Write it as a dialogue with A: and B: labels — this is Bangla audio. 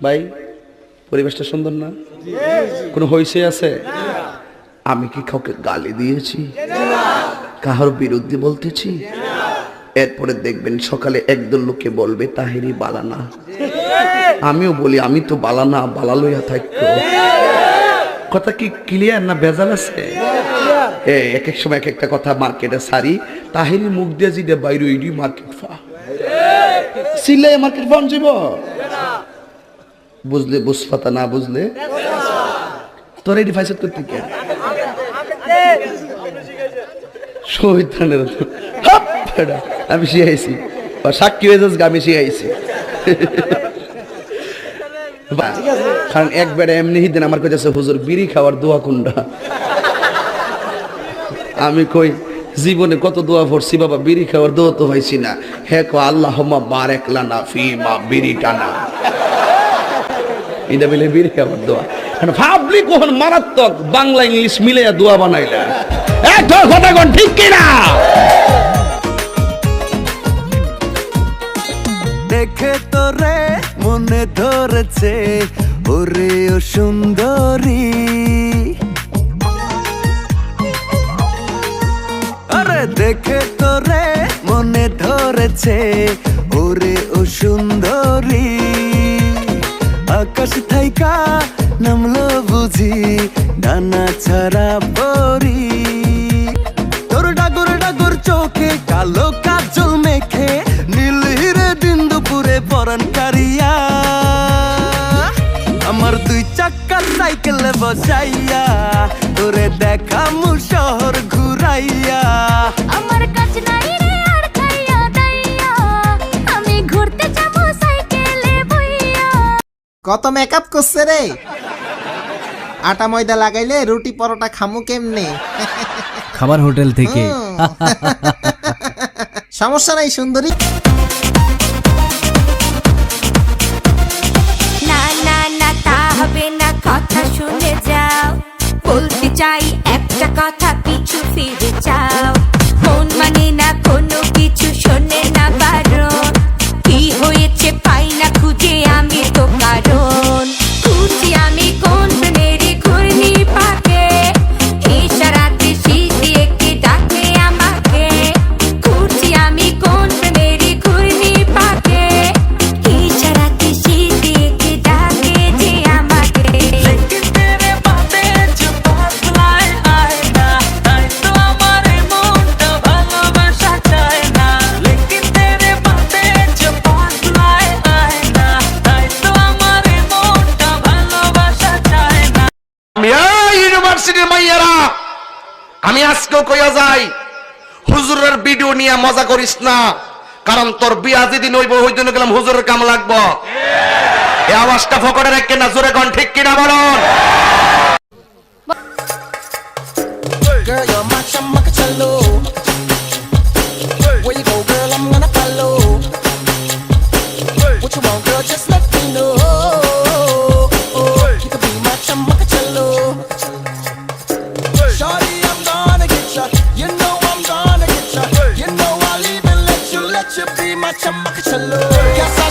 A: ভাই পরিবেশটা সুন্দর না? কোনো হইছে আছে? আমি কি কাউকে গালি দিয়েছি? কাহার বিরুদ্ধে বলতেছি? এরপরে দেখবেন সকালে একদল লোকে বলবে তাহেরি বালানা। আমিও বলি আমি তো বালানা, বালা লইয়া থাকতো। কথা কি ক্লিয়ার না ভেজাল আছে? এক এক সময় এক একটা কথা মার্কেটে সারি, তাহেরি মুখ দিয়ে যেটা বাইরে ওইডি মার্কেট ফা সিলে মার্কেট ফাউন যাব। বুঝলে বুঝপাতা, না বুঝলে তোর এটি ফাইসেট করতে কে শহীদানের আমি শিখাইছি, সাক্ষী হয়ে যাস আমি শিখাইছি। কারণ একবারে এমনি দিন আমার কাছে হুজুর বিড়ি খাওয়ার দোয়া কোনটা। আমি কই জীবনে কত দোয়া পড়ছি বাবা, বিড়ি খাওয়ার দোয়া তো হয়েছি না। হে কো আল্লাহুম্মা বারিক লানা ফিমা বিড়ি টানা, এটা বলে বিড়ি খাওয়ার দোয়া। ভাবলি কখন মারাত্মক বাংলা ইংলিশ মিলে দোয়া বানাইলা। তোর কথা কোন ঠিক কিনা?
B: দেখে তোরে মনে ধরেছে ওরে ও সুন্দরী, আরে দেখে তোরে মনে ধরেছে ওরে ও সুন্দরী। আকাশ থাইকা নামলো বুঝি ডানা ছাড়া পরি, তোর ডাগর ডাগর চোখে কালো কাজল মেখে নীল হিরে দিন দুপুরে পরান কারিয়া, আমার দুই চাক্কা সাইকেলে বসাইয়া তোরে দেখামু শহর ঘুরাইয়া।
C: আমার কাছে নাই রে আর খাইয়া দাইয়া, আমি ঘুরতে যাবো সাইকেলে বইয়া।
D: কত মেকআপ করছে রে, আটা ময়দা লাগাইলে রুটি পরোটা খামু কেমনে?
E: খাবার হোটেল থেকে।
D: সমস্যা নাই সুন্দরী।
C: না না না তা হবে না, কথা শুনে যাও। বলতে চাই একটা কথা, পিছু ফিরে যাও। মন মানে না কোনো কিছু, শোনে না বারণ। কি হয়েছে পাই না খুঁজে আমি তো কারণ। খুঁজি আমি কোন প্রেমেরই ঘূর্ণি পাকে, ইশারাতে শীতে কে ডাকে আমাকে। খুঁজি আমি কোন প্রেমেরই ঘূর্ণি পাকে, ইশারাতে শীতে কে ডাকে যে আমাকে।
A: ইউনিভার্সিটির মাইয়ারা, আমি আজকেও কইয়া যাই, হুজুরের ভিডিও নিয়ে মজা করিস না। কারণ তোর বিয়া যেদিন হইব ওই দিন গেলাম হুজুরের কাম লাগবো। এই আওয়াজটা ফকটে রাখ না, জোরে কোন ঠিক কিনা বলুন।
B: Girl, you're my chumaka chalo. Where you go, girl? I'm gonna follow. What you want, girl? Just let me know. You can be my chumaka chalo. Shorty, I'm gonna get ya. You know I'm gonna get ya. You know I'll even let you be my chumaka chalo. Yes, I